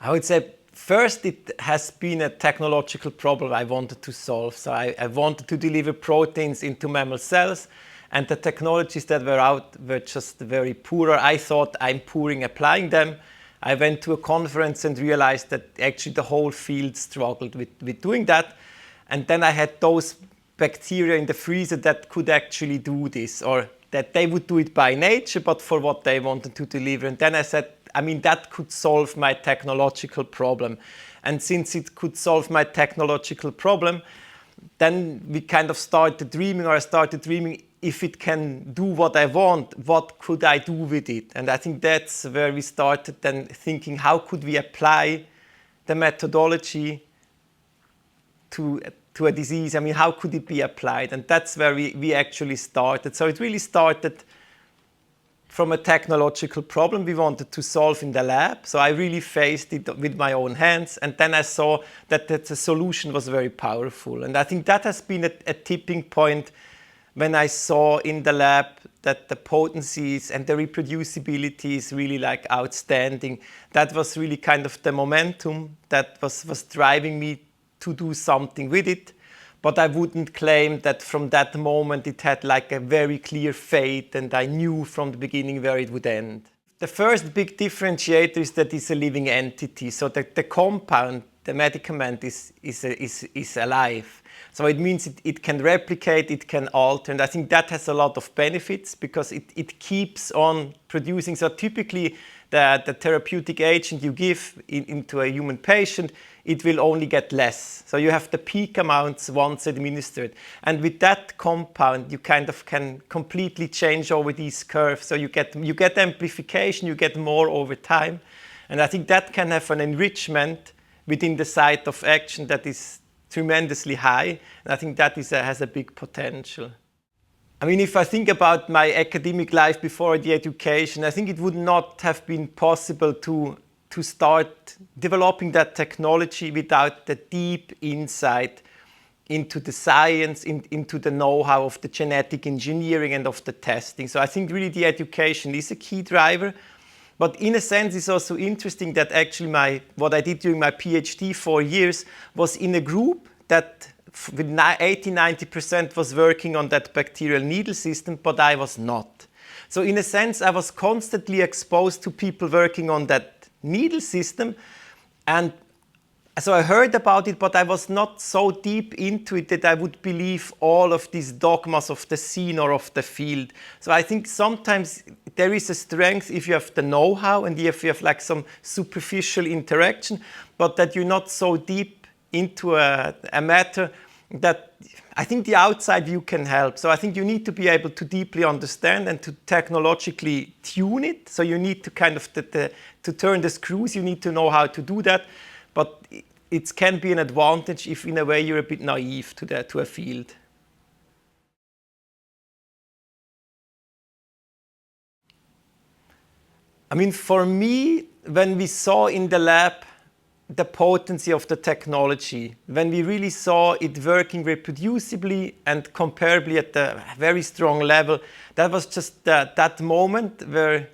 I would say first it has been a technological problem I wanted to solve. So I wanted to deliver proteins into mammal cells, and the technologies that were out were just very poor. I thought I'm poor in applying them. I went to a conference and realized that actually the whole field struggled with doing that. And then I had those bacteria in the freezer that could actually do this, or that they would do it by nature, but for what they wanted to deliver. And then I said, I mean, that could solve my technological problem. And since it could solve my technological problem, then we kind of started dreaming, or I started dreaming, if it can do what I want, what could I do with it? And I think that's where we started then thinking, how could we apply the methodology to a disease? I mean, how could it be applied? And that's where we actually started. So it really started from a technological problem we wanted to solve in the lab. So I really faced it with my own hands. And then I saw that the solution was very powerful. And I think that has been a tipping point when I saw in the lab that the potencies and the reproducibility is really like outstanding. That was really kind of the momentum that was driving me to do something with it. But I wouldn't claim that from that moment it had like a very clear fate and I knew from the beginning where it would end. The first big differentiator is that it's a living entity. So the compound, the medicament is alive. So it means it can replicate, it can alter. And I think that has a lot of benefits because it keeps on producing. So typically the therapeutic agent you give into a human patient, it will only get less. So you have the peak amounts once administered. And with that compound, you kind of can completely change over these curves. So you get amplification, you get more over time. And I think that can have an enrichment within the site of action that is tremendously high. And I think that has a big potential. I mean, if I think about my academic life before the education, I think it would not have been possible to start developing that technology without the deep insight into the science, into the know-how of the genetic engineering and of the testing. So I think really the education is a key driver. But in a sense, it's also interesting that actually what I did during my PhD 4 years was in a group that with 80–90% was working on that bacterial needle system, but I was not. So in a sense, I was constantly exposed to people working on that needle system, and so I heard about it, but I was not so deep into it that I would believe all of these dogmas of the scene or of the field. So I think sometimes there is a strength if you have the know-how and if you have like some superficial interaction, but that you're not so deep into a matter that I think the outside view can help. So I think you need to be able to deeply understand and to technologically tune it. So you need to kind of, to turn the screws, you need to know how to do that. But it can be an advantage if in a way you're a bit naive to a field. I mean, for me, when we saw in the lab the potency of the technology, when we really saw it working reproducibly and comparably at a very strong level, that was just that moment where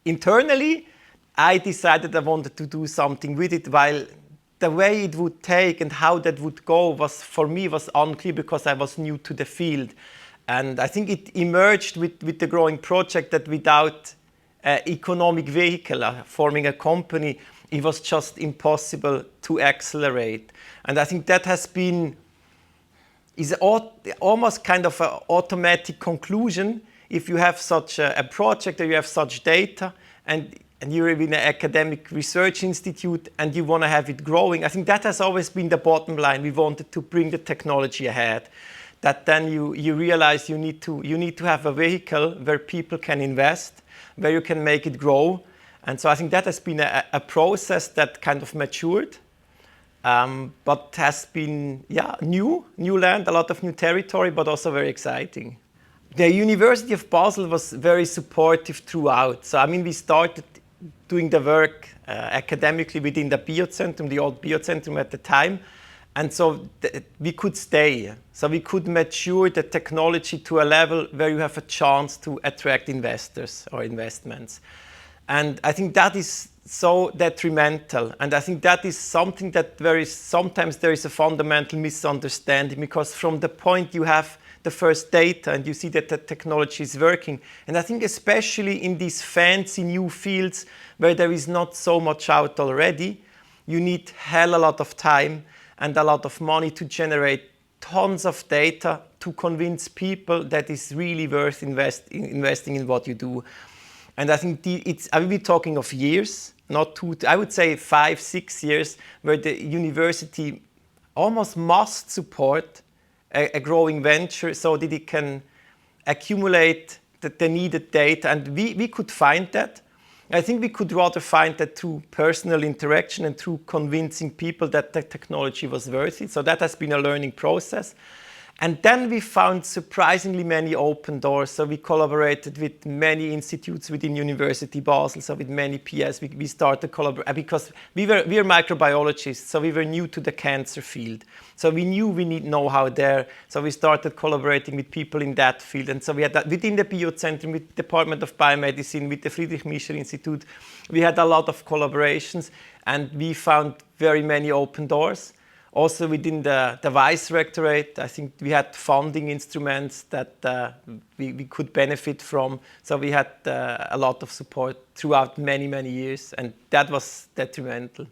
internally I decided I wanted to do something with it, while the way it would take and how that would go was, for me, was unclear because I was new to the field. And I think it emerged with the growing project that without an economic vehicle, forming a company, it was just impossible to accelerate. And I think that is almost kind of an automatic conclusion if you have such a project or you have such data and you're in an academic research institute and you want to have it growing. I think that has always been the bottom line. We wanted to bring the technology ahead. That then you realize you need to have a vehicle where people can invest, where you can make it grow. And so I think that has been a process that kind of matured, but has been new land, a lot of new territory, but also very exciting. The University of Basel was very supportive throughout. So I mean, we started doing the work academically within the Biozentrum, the old Biozentrum at the time. And so we could stay. So we could mature the technology to a level where you have a chance to attract investors or investments. And I think that is so detrimental. And I think that is something that sometimes there is a fundamental misunderstanding, because from the point you have the first data and you see that the technology is working. And I think especially in these fancy new fields where there is not so much out already, you need hell a lot of time and a lot of money to generate tons of data to convince people that it's really worth investing in what you do. And I think I will be talking of years, not two, I would say 5, 6 years, where the university almost must support a growing venture so that it can accumulate the needed data. And we could find that. I think we could rather find that through personal interaction and through convincing people that the technology was worth it. So that has been a learning process. And then we found surprisingly many open doors. So we collaborated with many institutes within University of Basel, so with many PS. We started collaborating because we are microbiologists, so we were new to the cancer field. So we knew we need know-how there. So we started collaborating with people in that field. And so we had that within the Biozentrum, with the Department of Biomedicine, with the Friedrich Michel Institute. We had a lot of collaborations, and we found very many open doors. Also within the Vice Rectorate, I think we had funding instruments that we could benefit from. So we had a lot of support throughout many, many years, and that was detrimental.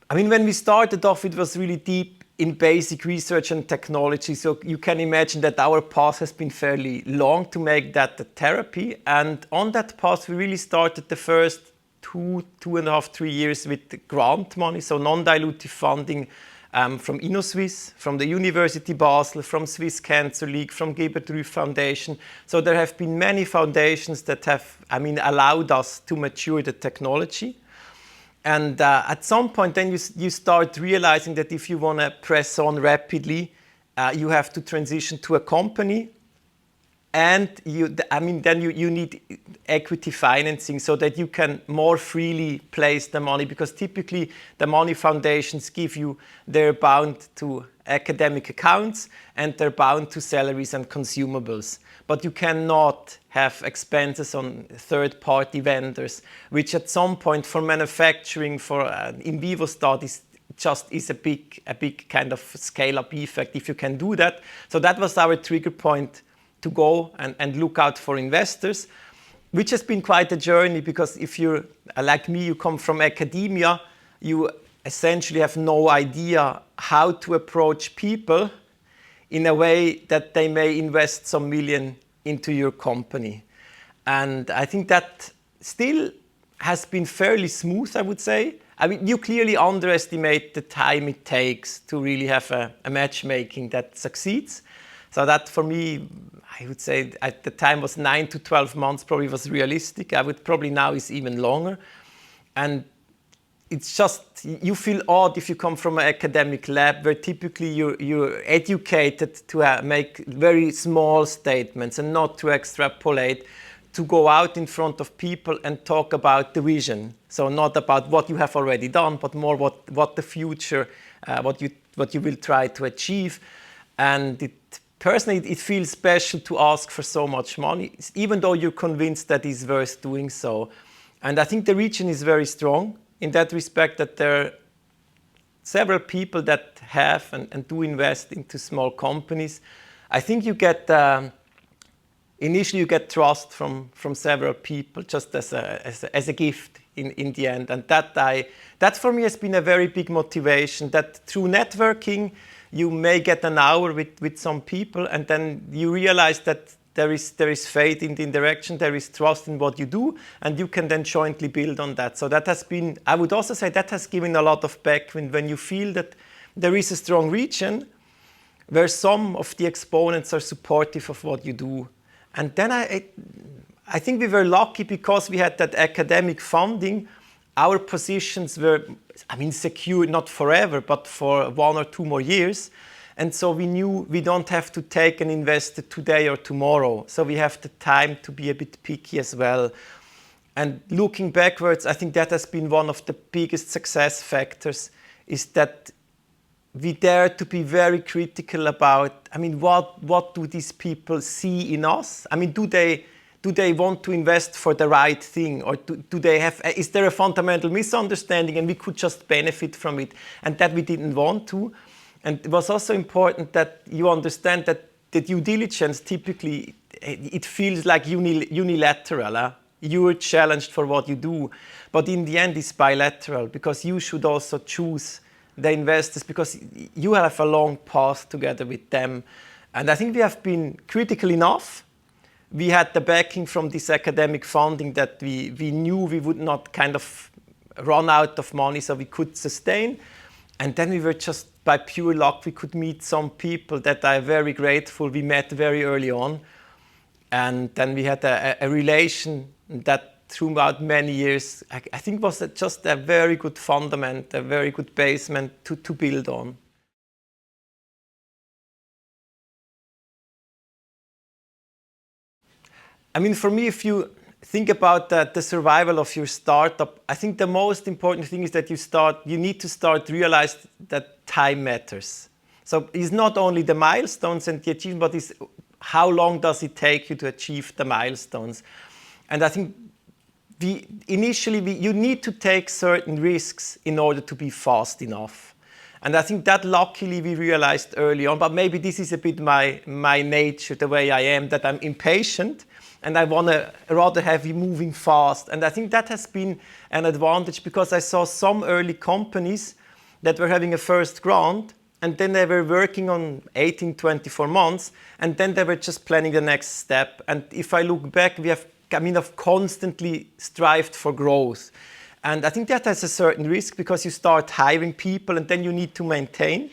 I mean, when we started off, it was really deep in basic research and technology. So you can imagine that our path has been fairly long to make that a therapy. And on that path, we really started the first 2.5, 3 years with grant money, so non-dilutive funding from Innoswiss, from the University of Basel, from Swiss Cancer League, from Gilbert Ruf Foundation. So there have been many foundations that have, allowed us to mature the technology. And at some point, then you start realizing that if you want to press on rapidly, you have to transition to a company. And then you need equity financing so that you can more freely place the money, because typically the money foundations they're bound to academic accounts and they're bound to salaries and consumables. But you cannot have expenses on third-party vendors, which at some point for manufacturing, for in vivo studies, just is a big kind of scale-up effect if you can do that. So that was our trigger point to go and look out for investors, which has been quite a journey, because if you're like me, you come from academia, you essentially have no idea how to approach people in a way that they may invest some million into your company. And I think that still has been fairly smooth, I would say. I mean, you clearly underestimate the time it takes to really have a matchmaking that succeeds. So that for me, I would say at the time was 9 to 12 months probably was realistic. I would probably now is even longer. And it's just, you feel odd if you come from an academic lab where typically you're educated to make very small statements and not to extrapolate, to go out in front of people and talk about the vision. So not about what you have already done, but more what the future, what you will try to achieve. And personally, it feels special to ask for so much money, even though you're convinced that it's worth doing so. And I think the region is very strong in that respect, that there are several people that have and do invest into small companies. I think you get, initially you get trust from several people just as a gift in the end. And that for me has been a very big motivation, that through networking, you may get an hour with some people, and then you realize that there is faith in the interaction, there is trust in what you do, and you can then jointly build on that. So that has been, I would also say that has given a lot of back when you feel that there is a strong region where some of the exponents are supportive of what you do. And then I think we were lucky because we had that academic funding. Our positions were, secure, not forever, but for 1 or 2 more years. And so we knew we don't have to take an investor today or tomorrow. So we have the time to be a bit picky as well. And looking backwards, I think that has been one of the biggest success factors, is that we dare to be very critical about, I mean, what do these people see in us? I mean, do they want to invest for the right thing, or do they have, is there a fundamental misunderstanding and we could just benefit from it, and that we didn't want to? And it was also important that you understand that the due diligence, typically, it feels like unilateral. You are challenged for what you do, but in the end it's bilateral, because you should also choose the investors, because you have a long path together with them. And I think we have been critical enough. We had the backing from this academic funding that we knew we would not kind of run out of money, so we could sustain. And then we were just, by pure luck, we could meet some people that I'm very grateful we met very early on. And then we had a relation that throughout many years, I think was just a very good fundament, a very good basement to build on. I mean, for me, if you think about the survival of your startup, I think the most important thing is that you need to start realize that time matters. So it's not only the milestones and the achievement, but it's how long does it take you to achieve the milestones. And I think initially you need to take certain risks in order to be fast enough. And I think that luckily we realized early on, but maybe this is a bit my nature, the way I am, that I'm impatient and I want to rather have you moving fast. And I think that has been an advantage, because I saw some early companies that were having a first grant, and then they were working on 18, 24 months, and then they were just planning the next step. And if I look back, I've constantly strived for growth. And I think that has a certain risk, because you start hiring people and then you need to maintain.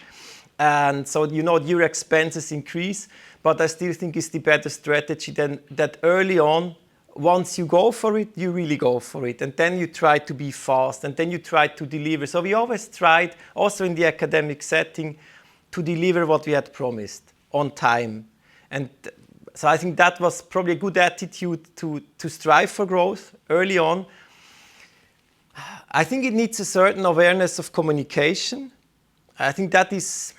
And so, your expenses increase. But I still think it's the better strategy than that early on. Once you go for it, you really go for it. And then you try to be fast, and then you try to deliver. So we always tried, also in the academic setting, to deliver what we had promised on time. And so I think that was probably a good attitude to strive for growth early on. I think it needs a certain awareness of communication. I think that is,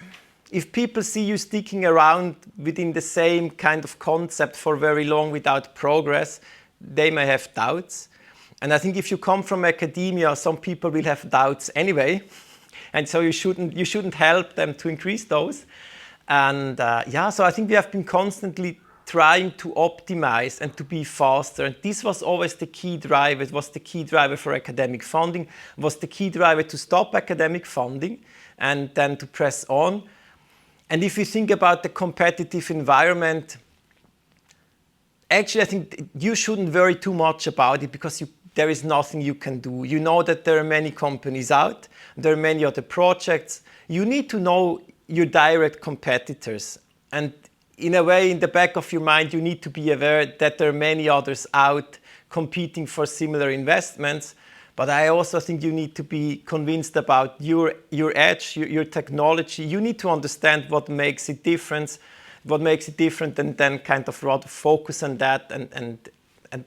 if people see you sticking around within the same kind of concept for very long without progress, they may have doubts. And I think if you come from academia, some people will have doubts anyway. And so you shouldn't help them to increase those. And so I think we have been constantly trying to optimize and to be faster. And this was always the key driver. It was the key driver for academic funding. It was the key driver to stop academic funding and then to press on. And if you think about the competitive environment, actually, I think you shouldn't worry too much about it, because there is nothing you can do. You know that there are many companies out. There are many other projects. You need to know your direct competitors. And in a way, in the back of your mind, you need to be aware that there are many others out competing for similar investments. But I also think you need to be convinced about your edge, your technology. You need to understand what makes it different, and then kind of rather focus on that and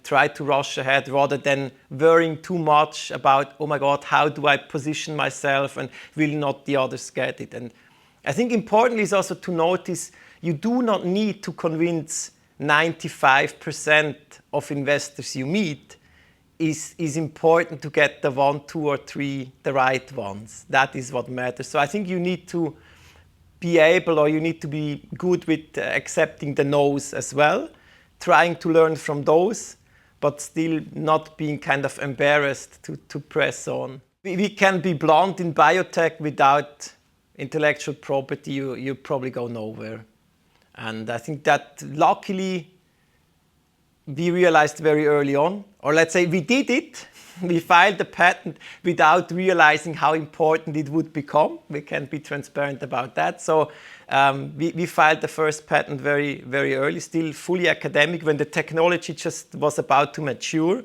try to rush ahead, rather than worrying too much about, oh my God, how do I position myself, and will not the others get it? And I think importantly is also to notice you do not need to convince 95% of investors you meet. Is important to get the 1, 2, or 3, the right ones. That is what matters. So I think you need to be able, or you need to be good with accepting the no's as well, trying to learn from those, but still not being kind of embarrassed to press on. We can be blunt, in biotech, without intellectual property, you probably go nowhere. And I think that luckily we realized very early on, or let's say we did it. We filed the patent without realizing how important it would become. We can be transparent about that. So we filed the first patent very, very early, still fully academic, when the technology just was about to mature.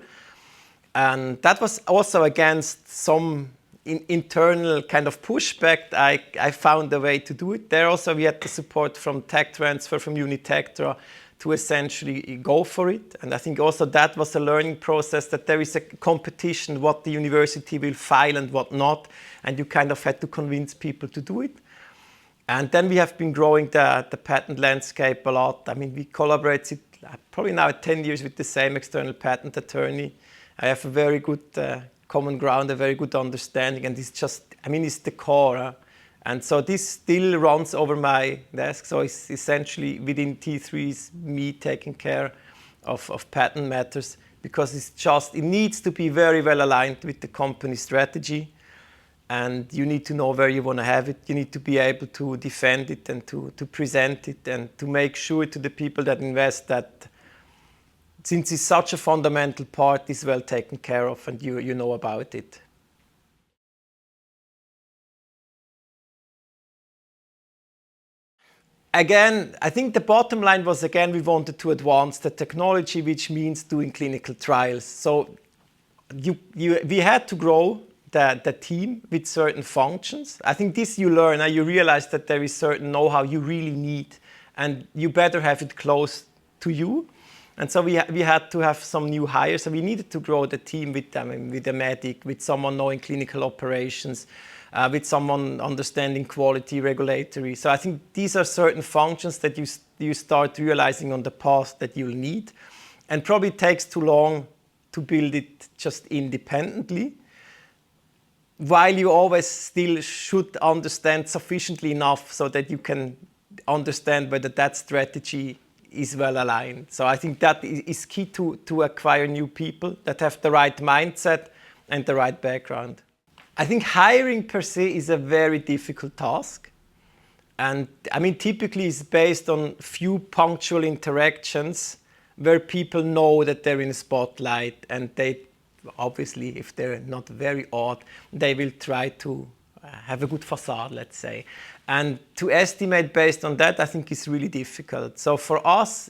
And that was also against some internal kind of pushback. I found a way to do it. There also we had the support from tech transfer from Unitectra to essentially go for it. And I think also that was a learning process, that there is a competition what the university will file and what not. And you kind of had to convince people to do it. And then we have been growing the patent landscape a lot. I mean, we collaborated probably now 10 years with the same external patent attorney. I have a very good common ground, a very good understanding, and it's just, I mean, it's the core. And so this still runs over my desk. So it's essentially within T3's me taking care of patent matters, because it's just, it needs to be very well aligned with the company strategy. And you need to know where you want to have it. You need to be able to defend it and to present it and to make sure to the people that invest that since it's such a fundamental part, is well taken care of and you know about it. Again, I think the bottom line was, again, we wanted to advance the technology, which means doing clinical trials. So we had to grow the team with certain functions. I think this you learn, and you realize that there is certain know-how you really need, and you better have it close to you. And so we had to have some new hires, so we needed to grow the team with them, with a medic, with someone knowing clinical operations, with someone understanding quality, regulatory. So I think these are certain functions that you start realizing on the path that you'll need, and probably takes too long to build it just independently, while you always still should understand sufficiently enough so that you can understand whether that strategy is well aligned. So I think that is key to acquire new people that have the right mindset and the right background. I think hiring per se is a very difficult task. And I mean, typically it's based on few punctual interactions where people know that they're in a spotlight, and they obviously, if they're not very odd, they will try to have a good facade, let's say. And to estimate based on that, I think is really difficult. So for us,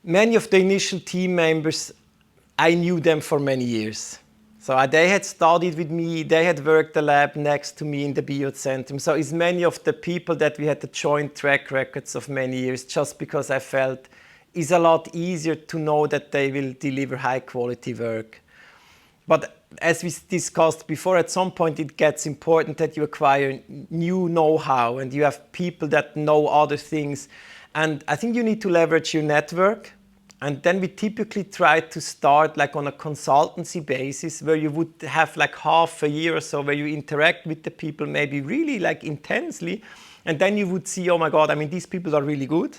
many of the initial team members, I knew them for many years. So they had studied with me, they had worked the lab next to me in the Biozentrum. So it's many of the people that we had the joint track records of many years, just because I felt it's a lot easier to know that they will deliver high quality work. But as we discussed before, at some point it gets important that you acquire new know-how and you have people that know other things. And I think you need to leverage your network. And then we typically try to start like on a consultancy basis, where you would have like half a year or so where you interact with the people maybe really like intensely. And then you would see, oh my God, I mean, these people are really good.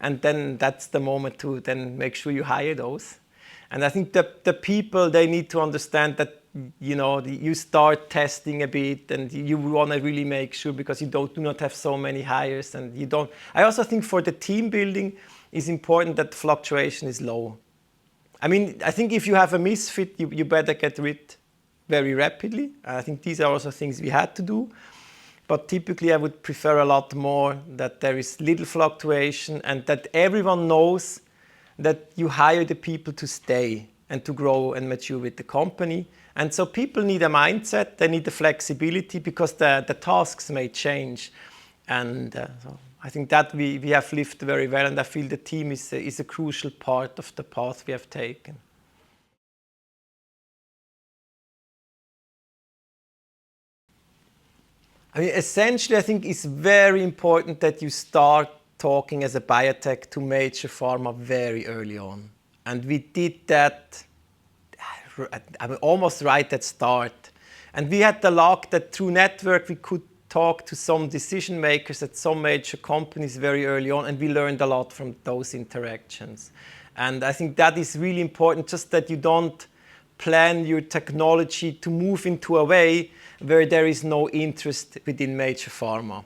And then that's the moment to then make sure you hire those. And I think the people, they need to understand that, you know, you start testing a bit and you want to really make sure, because you do not have so many hires, and you don't. I also think for the team building, it's important that fluctuation is low. I mean, I think if you have a misfit, you better get rid very rapidly. I think these are also things we had to do. But typically I would prefer a lot more that there is little fluctuation and that everyone knows that you hire the people to stay and to grow and mature with the company. And so people need a mindset, they need the flexibility, because the tasks may change. And so I think that we have lived very well, and I feel the team is a crucial part of the path we have taken. I mean, essentially, I think it's very important that you start talking as a biotech to major pharma very early on. And we did that almost right at start. And we had the luck that through network we could talk to some decision makers at some major companies very early on, and we learned a lot from those interactions. And I think that is really important, just that you don't plan your technology to move into a way where there is no interest within major pharma.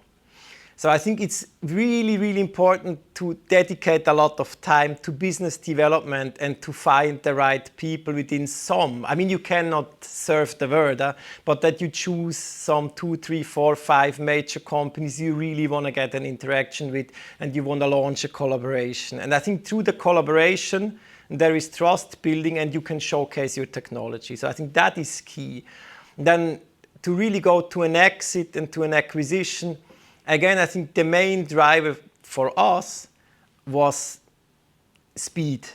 So I think it's really, really important to dedicate a lot of time to business development and to find the right people within some. I mean, you cannot serve the world, but that you choose some 2, 3, 4, 5 major companies you really want to get an interaction with, and you want to launch a collaboration. And I think through the collaboration, there is trust building and you can showcase your technology. So I think that is key. Then to really go to an exit and to an acquisition, again, I think the main driver for us was speed.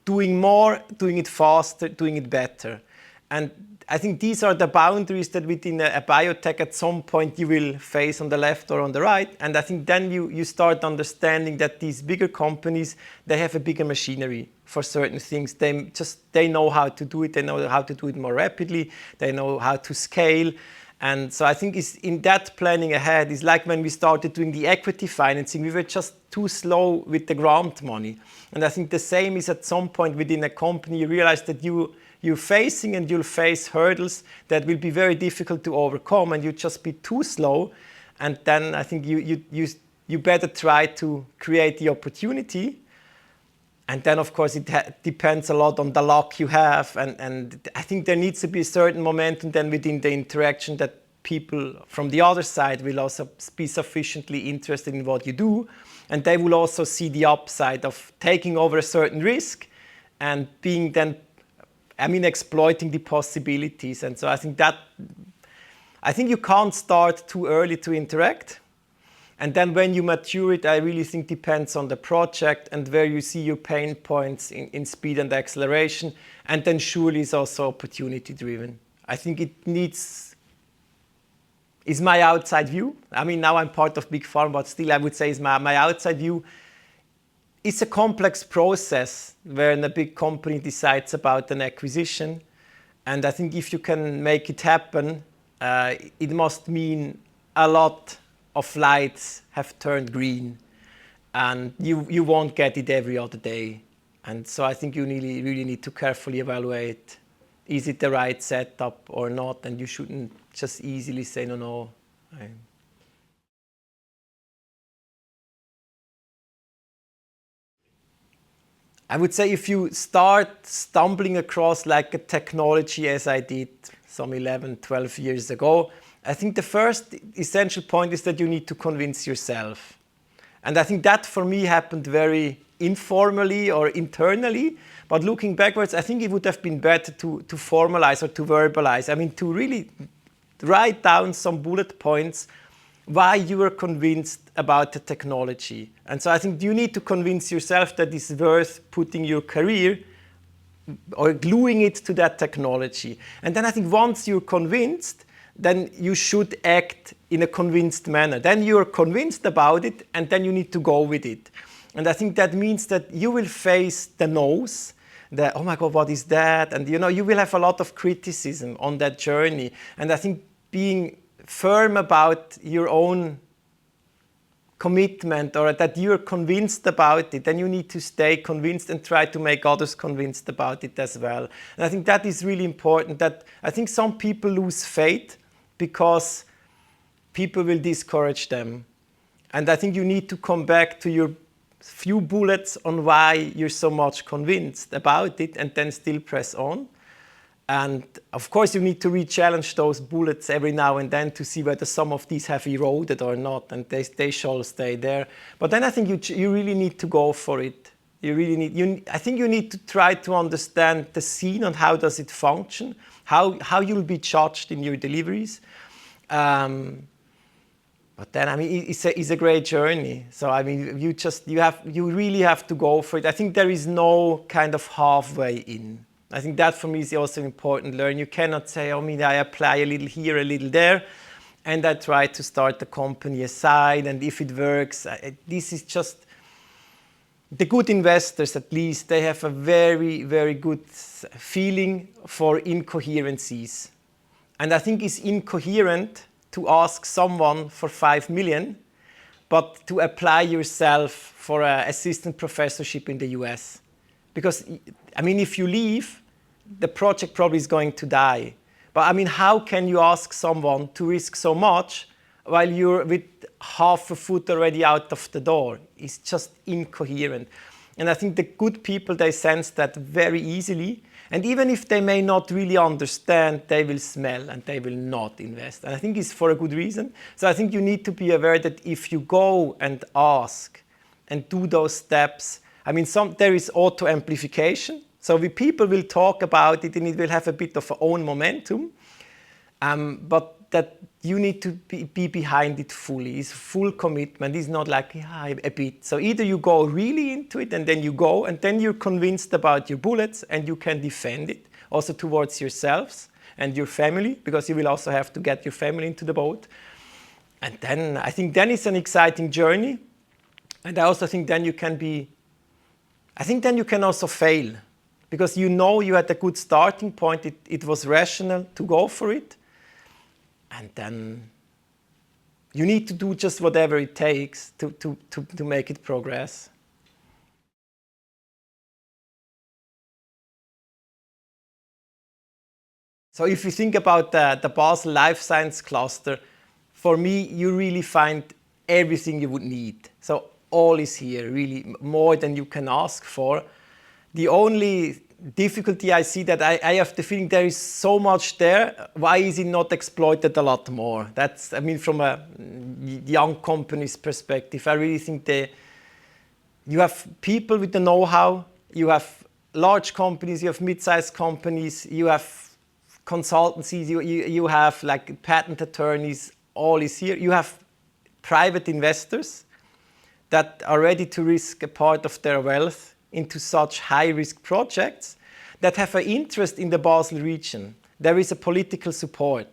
Doing more, doing it faster, doing it better. And I think these are the boundaries that within a biotech at some point you will face on the left or on the right. And I think then you start understanding that these bigger companies, they have a bigger machinery for certain things. They know how to do it. They know how to do it more rapidly. They know how to scale. And so I think it's in that planning ahead is like when we started doing the equity financing, we were just too slow with the grant money. And I think the same is at some point within a company, you realize that you're facing and you'll face hurdles that will be very difficult to overcome, and you just be too slow. And then I think you better try to create the opportunity. And then, of course, it depends a lot on the luck you have. And I think there needs to be a certain momentum then within the interaction that people from the other side will also be sufficiently interested in what you do. And they will also see the upside of taking over a certain risk and being then, exploiting the possibilities. And so I think you can't start too early to interact. And then when you mature it, I really think depends on the project and where you see your pain points in speed and acceleration. And then surely is also opportunity driven. I think it needs, is my outside view. Now I'm part of Big Pharma, but still I would say is my outside view. It's a complex process where a big company decides about an acquisition. And I think if you can make it happen, it must mean a lot of lights have turned green, and you won't get it every other day. And so I think you really need to carefully evaluate, is it the right setup or not? And you shouldn't just easily say, no. I would say if you start stumbling across like a technology as I did some 11, 12 years ago, I think the first essential point is that you need to convince yourself. And I think that for me happened very informally or internally. But looking backwards, I think it would have been better to formalize or to verbalize. To really write down some bullet points why you were convinced about the technology. And so I think you need to convince yourself that it's worth putting your career or gluing it to that technology. And then I think once you're convinced, then you should act in a convinced manner. Then you're convinced about it, and then you need to go with it. And I think that means that you will face the no's, oh my God, what is that? And you will have a lot of criticism on that journey. And I think being firm about your own commitment, or that you're convinced about it, then you need to stay convinced and try to make others convinced about it as well. And I think that is really important. That I think some people lose faith because people will discourage them. And I think you need to come back to your few bullets on why you're so much convinced about it, and then still press on. And of course, you need to re-challenge those bullets every now and then to see whether some of these have eroded or not, and they shall stay there. But then I think you really need to go for it. I think you need to try to understand the scene and how does it function, how you'll be judged in your deliveries. But then, it's a great journey. So, you really have to go for it. I think there is no kind of halfway in. I think that for me is also important learn. You cannot say, I apply a little here, a little there, and I try to start the company aside, and if it works, this is just, the good investors at least, they have a very, very good feeling for incoherencies. And I think it's incoherent to ask someone for 5 million, but to apply yourself for an assistant professorship in the US. Because, if you leave, the project probably is going to die. But how can you ask someone to risk so much while you're with half a foot already out of the door? It's just incoherent. And I think the good people, they sense that very easily. And even if they may not really understand, they will smell and they will not invest. And I think it's for a good reason. So I think you need to be aware that if you go and ask and do those steps, there is auto-amplification. So people will talk about it and it will have a bit of a own momentum. But that you need to be behind it fully. It's full commitment. It's not like a bit. So either you go really into it and then you go and then you're convinced about your bullets and you can defend it. also towards yourselves and your family, because you will also have to get your family into the boat. And then I think then it's an exciting journey. And I also think then you can also fail, because you know you had a good starting point, it was rational to go for it. And then you need to do just whatever it takes to make it progress. So if you think about the Basel Life Science Cluster, for me, you really find everything you would need. So all is here, really more than you can ask for. The only difficulty I see that I have the feeling there is so much there. Why is it not exploited a lot more? That's, I mean, from a young company's perspective, I really think you have people with the know-how, you have large companies, you have mid-sized companies, you have consultancies, you have like patent attorneys, all is here. You have private investors that are ready to risk a part of their wealth into such high-risk projects that have an interest in the Basel region. There is a political support.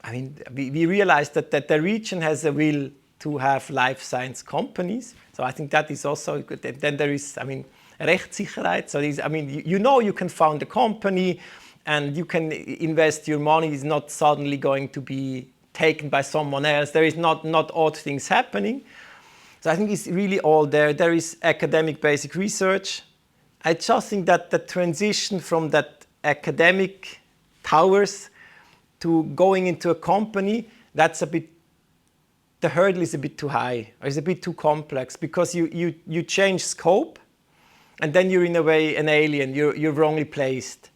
I mean, we realize that the region has a will to have life science companies. So I think that is also good. Then there is, I mean, Rechtssicherheit. So I mean, you know you can found a company and you can invest your money. It's not suddenly going to be taken by someone else. There is not odd things happening. So I think it's really all there. There is academic basic research. I just think that the transition from that academic towers to going into a company, that's a bit, the hurdle is a bit too high, or it's a bit too complex, because you change scope and then you're in a way an alien, you're wrongly placed.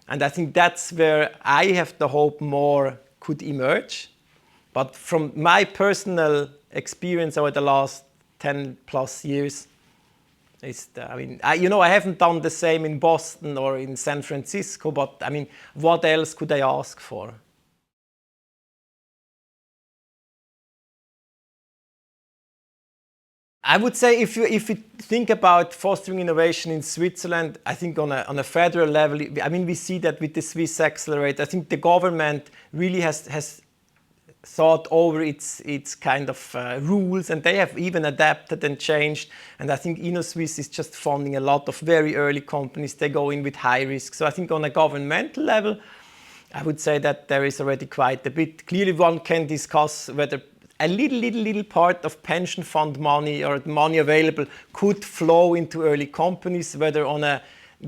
And I think that's where I have the hope more could emerge. But from my personal experience over the last 10 plus years, I haven't done the same in Boston or in San Francisco, but I mean, what else could I ask for? I would say if you think about fostering innovation in Switzerland, I think on a federal level, I mean, we see that with the Swiss Accelerator, I think the government really has thought over its kind of rules, and they have even adapted and changed. And I think InnoSwiss is just funding a lot of very early companies. They go in with high risk. So I think on a governmental level, I would say that there is already quite a bit. Clearly, one can discuss whether a little part of pension fund money or money available could flow into early companies, whether on a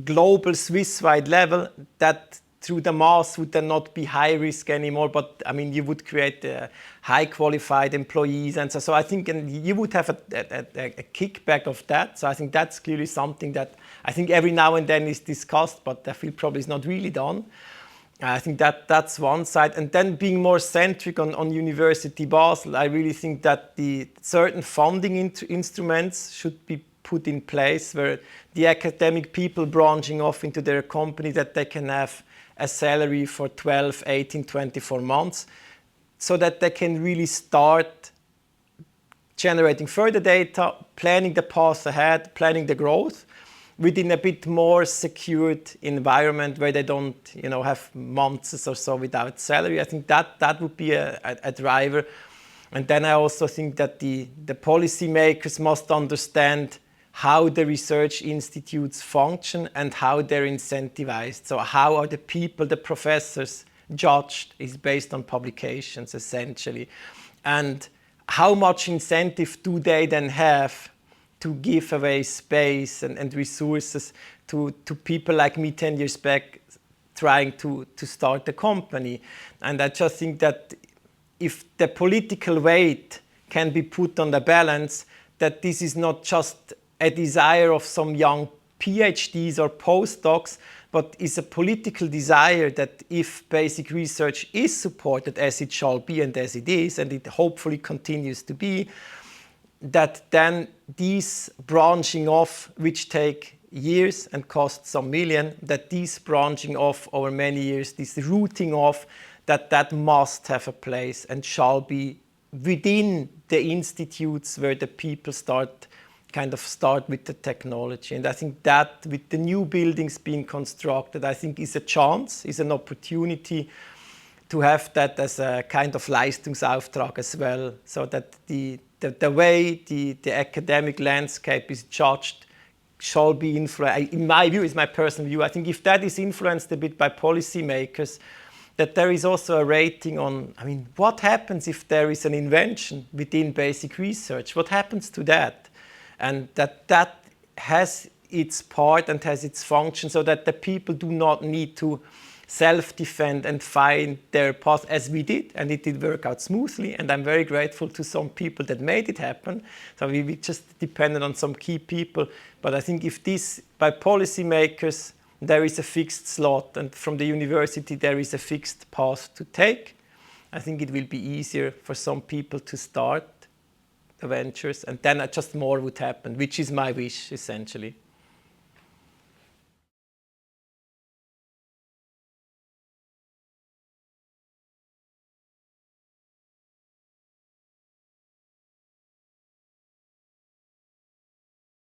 global Swiss-wide level, that through the mass would then not be high risk anymore, but I mean, you would create high qualified employees. And so I think you would have a kickback of that. So I think that's clearly something that I think every now and then is discussed, but I feel probably is not really done. I think that's one side. And then being more centric on University Basel, I really think that the certain funding instruments should be put in place where the academic people branching off into their company, that they can have a salary for 12, 18, 24 months, so that they can really start generating further data, planning the path ahead, planning the growth within a bit more secured environment where they don't have months or so without salary. I think that would be a driver. And then I also think that the policy makers must understand how the research institutes function and how they're incentivized. So how are the people, the professors, judged is based on publications, essentially. And how much incentive do they then have to give away space and resources to people like me 10 years back trying to start a company? And I just think that if the political weight can be put on the balance, that this is not just a desire of some young PhDs or postdocs, but is a political desire that if basic research is supported as it shall be and as it is, and it hopefully continues to be, that then these branching off, which take years and cost some million, that these branching off over many years, this rooting off, that must have a place and shall be within the institutes where the people start kind of start with the technology. And I think that with the new buildings being constructed, I think is a chance, is an opportunity to have that as a kind of Leistungsauftrag as well, so that the way the academic landscape is judged shall be influenced. In my view, is my personal view, I think if that is influenced a bit by policymakers, that there is also a rating on, I mean, what happens if there is an invention within basic research? What happens to that? And that has its part and has its function, so that the people do not need to self-defend and find their path as we did, and it did work out smoothly, and I'm very grateful to some people that made it happen. So we just depended on some key people, but I think if this, by policymakers, there is a fixed slot, and from the university there is a fixed path to take, I think it will be easier for some people to start the ventures, and then just more would happen, which is my wish, essentially.